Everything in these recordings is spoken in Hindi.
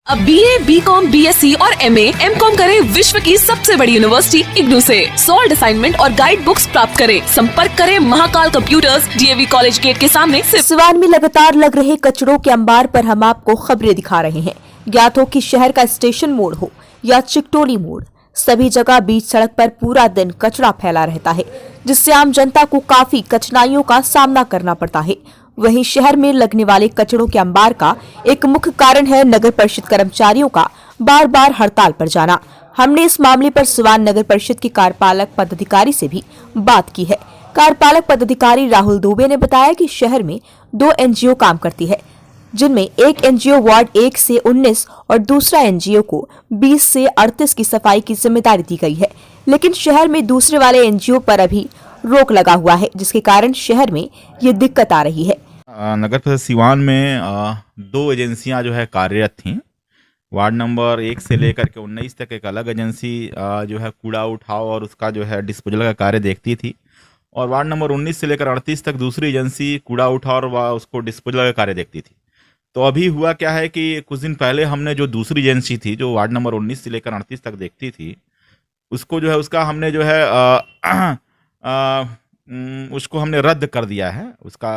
अब BA, BCom, BSc और MA, MCom करें विश्व की सबसे बड़ी यूनिवर्सिटी इग्नू से। सॉल्ड असाइनमेंट और गाइड बुक्स प्राप्त करें। संपर्क करें Mahakal computers, DAV college gate के सामने। सिवान में लगातार लग रहे कचड़ों के अंबार पर हम आपको खबरें दिखा रहे हैं। ज्ञात हो कि शहर का स्टेशन मोड़ हो या चिकटोली मोड़, सभी जगह बीच सड़क पर पूरा दिन कचरा फैला रहता है, जिससे आम जनता को काफी कठिनाइयों का सामना करना पड़ता है। वहीं शहर में लगने वाले कचड़ों के अंबार का एक मुख्य कारण है नगर परिषद कर्मचारियों का बार बार हड़ताल पर जाना। हमने इस मामले पर सिवान नगर परिषद के कार्यपालक पदाधिकारी से भी बात की है। कार्यपालक पदाधिकारी राहुल दुबे ने बताया कि शहर में 2 NGO काम करती है, जिनमें एक NGO वार्ड 1 से 19 और दूसरा NGO को 20 से 38 की सफाई की जिम्मेदारी दी गई है। लेकिन शहर में दूसरे वाले NGO पर अभी रोक लगा हुआ है, जिसके कारण शहर में ये दिक्कत आ रही है। नगर परिषद सिवान में 2 एजेंसियां जो है कार्यरत थीं। वार्ड नंबर 1 से लेकर के 19 तक एक अलग एजेंसी जो है कूड़ा उठाव और उसका जो है डिस्पोजल का कार्य देखती थी, और वार्ड नंबर 19 से लेकर 38 तक दूसरी एजेंसी कूड़ा उठाव और उसको डिस्पोजल का कार्य देखती थी। तो अभी हुआ क्या है कि कुछ दिन पहले हमने जो दूसरी एजेंसी थी जो वार्ड नंबर 19 से लेकर 38 तक देखती थी, उसको जो है उसका हमने जो है उसको हमने रद्द कर दिया है। उसका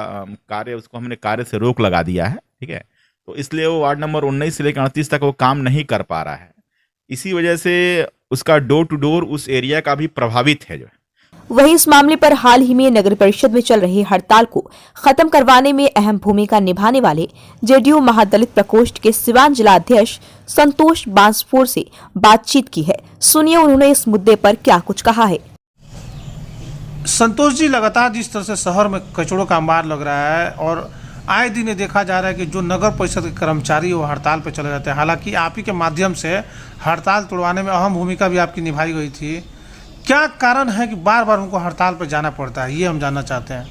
कार्य, उसको हमने कार्य से रोक लगा दिया है। ठीक है, तो इसलिए वो वार्ड नंबर 19 से लेकर 38 तक वो काम नहीं कर पा रहा है। इसी वजह से उसका डोर टू डोर उस एरिया का भी प्रभावित है। जो वहीं इस मामले पर हाल ही में नगर परिषद में चल रही हड़ताल को खत्म करवाने में अहम भूमिका निभाने वाले JDU महादलित प्रकोष्ठ के सिवान जिला अध्यक्ष संतोष बांसफोर से बातचीत की है। सुनिए उन्होंने इस मुद्दे पर क्या कुछ कहा है। संतोष जी, लगातार जिस तरह से शहर में कचड़ों का अंबार लग रहा है और आए दिन ये देखा जा रहा है कि जो नगर परिषद के कर्मचारी वो हड़ताल पर चले जाते हैं। हालांकि आप ही के माध्यम से हड़ताल तोड़वाने में अहम भूमिका भी आपकी निभाई गई थी। क्या कारण है कि बार बार उनको हड़ताल पर जाना पड़ता है, ये हम जानना चाहते हैं।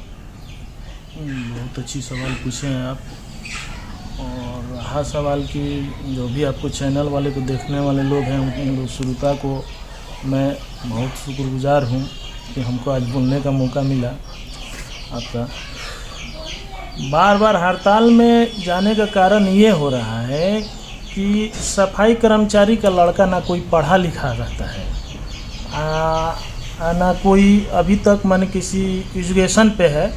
बहुत अच्छी सवाल पूछे हैं आप, और रहा सवाल कि जो भी आपको चैनल वाले को देखने वाले लोग हैं, उन लोग श्रोता को मैं बहुत शुक्रगुजार हूँ कि हमको आज बोलने का मौका मिला आपका। बार बार हड़ताल में जाने का कारण ये हो रहा है कि सफाई कर्मचारी का लड़का ना कोई पढ़ा लिखा रहता है, ना कोई अभी तक मन किसी एजुकेशन पे है,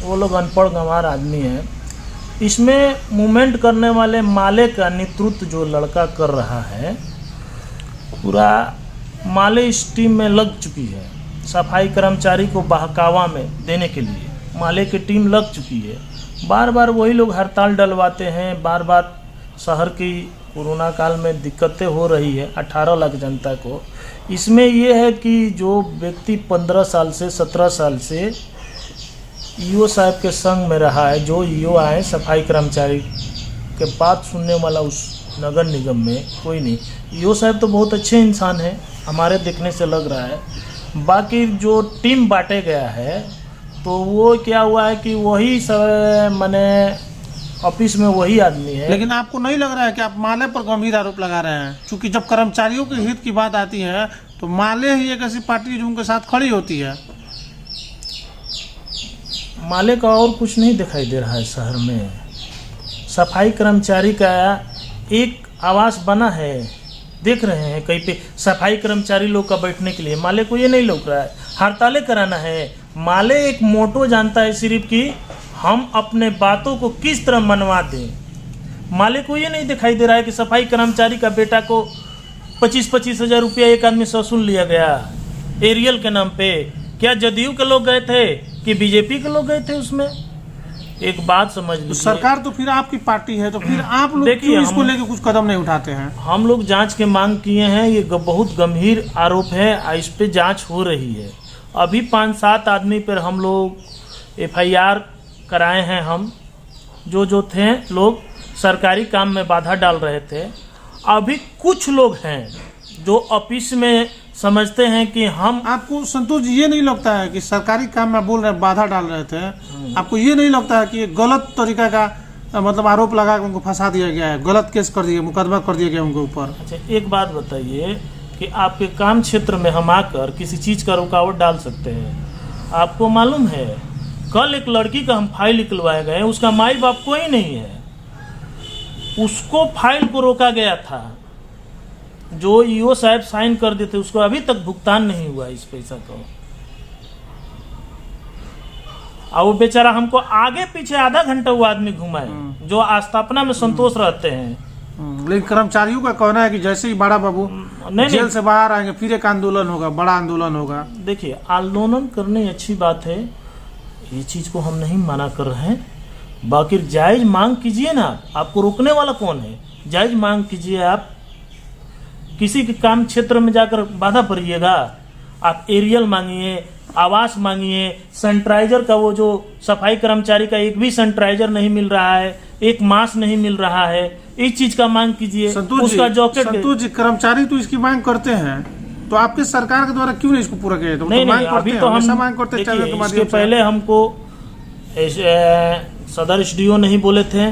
वो लोग अनपढ़ गंवार आदमी हैं। इसमें मूवमेंट करने वाले माले का नेतृत्व जो लड़का कर रहा है, पूरा माले इस टीम में लग चुकी है। सफाई कर्मचारी को बहकावा में देने के लिए माले की टीम लग चुकी है। बार बार वही लोग हड़ताल डलवाते हैं। बार बार शहर की कोरोना काल में दिक्कतें हो रही है 18 लाख जनता को। इसमें ये है कि जो व्यक्ति 15 साल से 17 साल से EO साहब के संग में रहा है, जो EO आए सफाई कर्मचारी के बात सुनने वाला उस नगर निगम में कोई नहीं। EO साहब तो बहुत अच्छे इंसान हैं, हमारे देखने से लग रहा है। बाकी जो टीम बांटे गया है, तो वो क्या हुआ है कि वही सब माने ऑफिस में वही आदमी है। लेकिन आपको नहीं लग रहा है कि आप माले पर गंभीर आरोप लगा रहे हैं? क्योंकि जब कर्मचारियों के हित की बात आती है तो माले ही एक ऐसी पार्टी है जो उनके साथ खड़ी होती है। माले का और कुछ नहीं दिखाई दे रहा है शहर में। सफाई कर्मचारी का एक आवास बना है, देख रहे हैं कहीं पे सफाई कर्मचारी लोग का बैठने के लिए। माले को ये नहीं लग रहा है हड़तालें कराना है। माले एक मोटो जानता है सिर्फ कि हम अपने बातों को किस तरह मनवा दें। माले को ये नहीं दिखाई दे रहा है कि सफाई कर्मचारी का बेटा को 25-25 हज़ार रुपया एक आदमी से वसूल लिया गया एरियल के नाम पे। क्या JDU के लोग गए थे कि BJP के लोग गए थे उसमें? एक बात समझ लीजिए, सरकार तो फिर आपकी पार्टी है, तो फिर आप लोग क्यों इसको लेके कुछ कदम नहीं उठाते हैं? हम लोग जांच के मांग किए हैं। ये बहुत गंभीर आरोप है, इस पे जांच हो रही है। अभी 5-7 आदमी पर हम लोग FIR कराए हैं। हम जो थे लोग सरकारी काम में बाधा डाल रहे थे। अभी कुछ लोग हैं जो ऑफिस में समझते हैं कि हम। आपको संतोष जी ये नहीं लगता है कि सरकारी काम में बोल रहे बाधा डाल रहे थे, आपको ये नहीं लगता है कि ये गलत तरीका का मतलब आरोप लगा के उनको फंसा दिया गया है, गलत केस कर दिया, मुकदमा कर दिया गया उनके ऊपर? अच्छा, एक बात बताइए कि आपके काम क्षेत्र में हम आकर किसी चीज़ का रुकावट डाल सकते हैं? आपको मालूम है कल एक लड़की का हम फाइल निकलवाए गए, उसका माई बाप कोई नहीं है। उसको फाइल को रोका गया था, जो ईओ साहब साइन कर देते उसको अभी तक भुगतान नहीं हुआ इस पैसा का। और वो बेचारा हमको आगे पीछे आधा घंटा वो आदमी घुमाए, जो आस्थापना में संतोष रहते हैं। लेकिन कर्मचारियों का कहना है कि जैसे ही बड़ा बाबू जेल से बाहर आएंगे फिर एक आंदोलन होगा, बड़ा आंदोलन होगा। देखिए, आंदोलन करने अच्छी बात है, ये चीज को हम नहीं मना कर रहे हैं, बाकी जायज मांग कीजिए ना, आपको रोकने वाला कौन है? जायज मांग कीजिए। आप किसी के काम क्षेत्र में जाकर बाधा पड़िएगा? आप एरियल मांगिए, आवास मांगिए, सैनिटाइजर का, वो जो सफाई कर्मचारी का एक भी सैनिटाइजर नहीं मिल रहा है, एक मास्क नहीं मिल रहा है, इस चीज का मांग कीजिए। उसका जॉकेट, संतोष जी, कर्मचारी तो इसकी मांग करते हैं, तो आपके सरकार के द्वारा क्यों नहीं इसको पूरा किया? नहीं, अभी तो हम मांग करते हैं। इसके पहले हमको सदर एसडीओ नहीं बोले थे,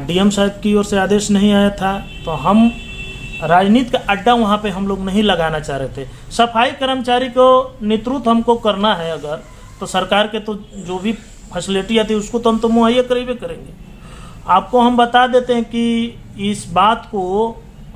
डीएम साहब की ओर से आदेश नहीं आया था, तो हम राजनीति का अड्डा वहाँ पे हम लोग नहीं लगाना चाह रहे थे। सफाई कर्मचारी को नेतृत्व हमको करना है अगर, तो सरकार के तो जो भी फैसिलिटी आती है उसको तो हम तो मुहैया करेंगे करेंगे। आपको हम बता देते हैं कि इस बात को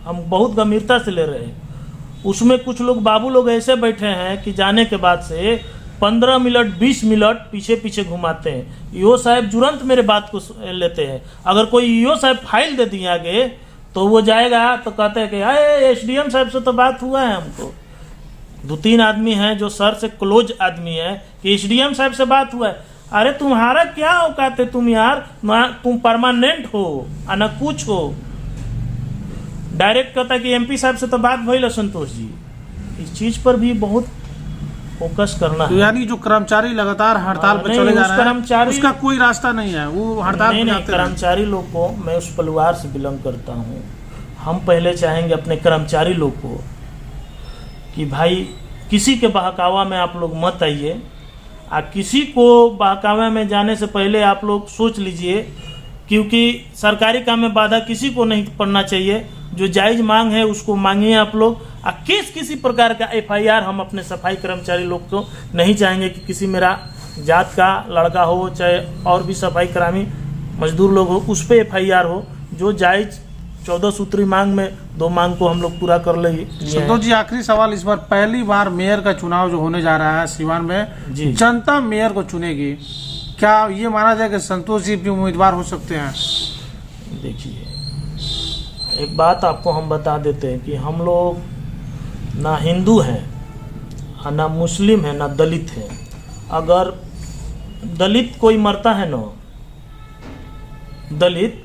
हम बहुत गंभीरता से ले रहे हैं। उसमें कुछ लोग, बाबू लोग ऐसे बैठे हैं कि जाने के बाद से 15 मिनट 20 मिनट पीछे पीछे घुमाते हैं। ईओ साहब तुरंत मेरे बात को लेते हैं। अगर कोई ईओ साहब फाइल दे दिए आगे तो वो जाएगा तो कहते हैं कि अरे एसडीएम साहब से तो बात हुआ है हमको। 2-3 आदमी हैं जो सर से क्लोज आदमी है कि एसडीएम साहब से बात हुआ है। अरे तुम्हारा क्या औकात है? तुम यार, तुम परमानेंट हो ना कुछ हो। डायरेक्ट कहता है कि एमपी साहब से तो बात भइल। संतोष जी, इस चीज पर भी बहुत फोकस करना तो है। यानी जो कर्मचारी लगातार हड़ताल पर चले जा रहे हैं, उसका कोई रास्ता नहीं है, वो हड़ताल नहीं, कर्मचारी लोग को, मैं उस परिवार से बिलोंग करता हूँ, हम पहले चाहेंगे अपने कर्मचारी लोग को कि भाई किसी के बहकावा में आप लोग मत आइए। किसी को बहकावा में जाने से पहले आप लोग सोच लीजिए, क्योंकि सरकारी काम में बाधा किसी को नहीं पड़ना चाहिए। जो जायज मांग है उसको मांगिए आप लोग। किसी प्रकार का एफआईआर हम अपने सफाई कर्मचारी लोग को नहीं चाहेंगे कि किसी मेरा जात का लड़का हो, चाहे और भी सफाई कर्मी मजदूर लोग हो, उस पर एफआईआर हो। जो जायज 14 सूत्री मांग में 2 मांग को हम लोग पूरा कर लेंगे। संतोष जी, आखिरी सवाल, इस बार पहली बार मेयर का चुनाव जो होने जा रहा है सीवान में, जनता मेयर को चुनेगी, क्या ये माना जाए कि संतोष जी भी उम्मीदवार हो सकते हैं? देखिए, एक बात आपको हम बता देते हैं कि हम लोग ना हिंदू हैं, ना मुस्लिम है, ना दलित है। अगर दलित कोई मरता है ना, दलित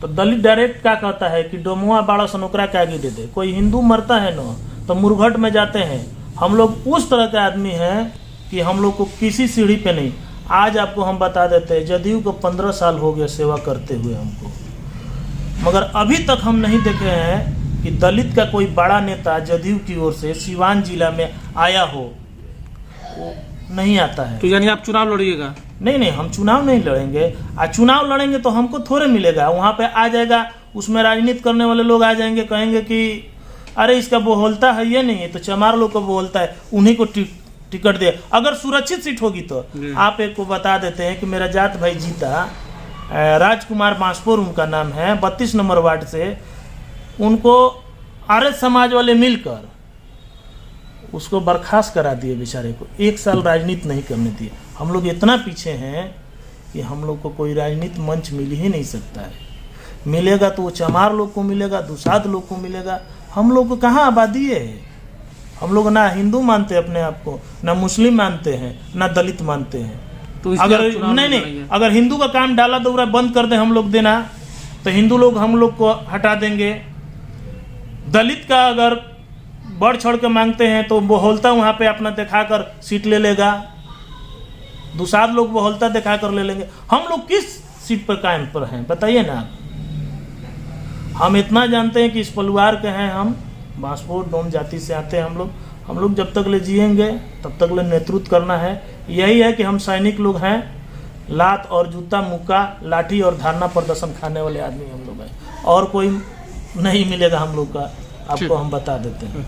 तो दलित डायरेक्ट क्या कहता है कि डोमुआ बाड़ा सनोकरा के आगे दे दे। कोई हिंदू मरता है ना तो मुरघट में जाते हैं। हम लोग उस तरह के आदमी हैं कि हम लोग को किसी सीढ़ी पे नहीं। आज आपको हम बता देते हैं, जदयू को 15 साल हो गया सेवा करते हुए हमको, मगर अभी तक हम नहीं देखे हैं कि दलित का कोई बड़ा नेता जदयू की ओर से सिवान जिला में आया हो। वो नहीं आता है। तो यानी आप चुनाव लड़िएगा? नहीं, हम चुनाव नहीं लड़ेंगे। चुनाव लड़ेंगे तो हमको थोड़े मिलेगा। वहाँ पे आ जाएगा, उसमें राजनीति करने वाले लोग आ जाएंगे, कहेंगे कि अरे इसका बोलता है, ये नहीं है तो चमार लोग को बोलता है, उन्हीं को टिकट दे। अगर सुरक्षित सीट होगी तो आप एक को बता देते हैं कि मेरा जात भाई जीता, राजकुमार बांसपुर उनका नाम है, 32 नंबर वार्ड से, उनको आर्य समाज वाले मिलकर उसको बर्खास्त करा दिए बेचारे को। 1 साल राजनीति नहीं करने दिए। हम लोग इतना पीछे हैं कि हम लोग को कोई राजनीति मंच मिल ही नहीं सकता है। मिलेगा तो वो चमार लोग को मिलेगा, दुसाध लोग को मिलेगा। हम लोग को कहाँ आबादी है? हम लोग ना हिंदू मानते अपने आप को, ना मुस्लिम मानते हैं, ना दलित मानते हैं। तो अगर नहीं, अगर हिंदू का काम डाला दौरा बंद कर दे हम लोग देना, तो हिंदू लोग हम लोग को हटा देंगे। दलित का अगर बढ़ चढ़ के मांगते हैं तो बोहलता वहाँ पे अपना दिखाकर सीट ले लेगा। दुसाध लोग बोहलता दिखाकर ले लेंगे। हम लोग किस सीट पर कायम पर हैं बताइए ना। हम इतना जानते हैं कि इस परिवार के हैं, हम बांसपुर डोम जाति से आते हैं। हम लोग जब तक ले जिएंगे तब तक ले नेतृत्व करना है। यही है कि हम सैनिक लोग हैं, लात और जूता, मुक्का, लाठी और धारणा प्रदर्शन खाने वाले आदमी हम लोग हैं। और कोई नहीं मिलेगा हम लोग का, आपको हम बता देते हैं।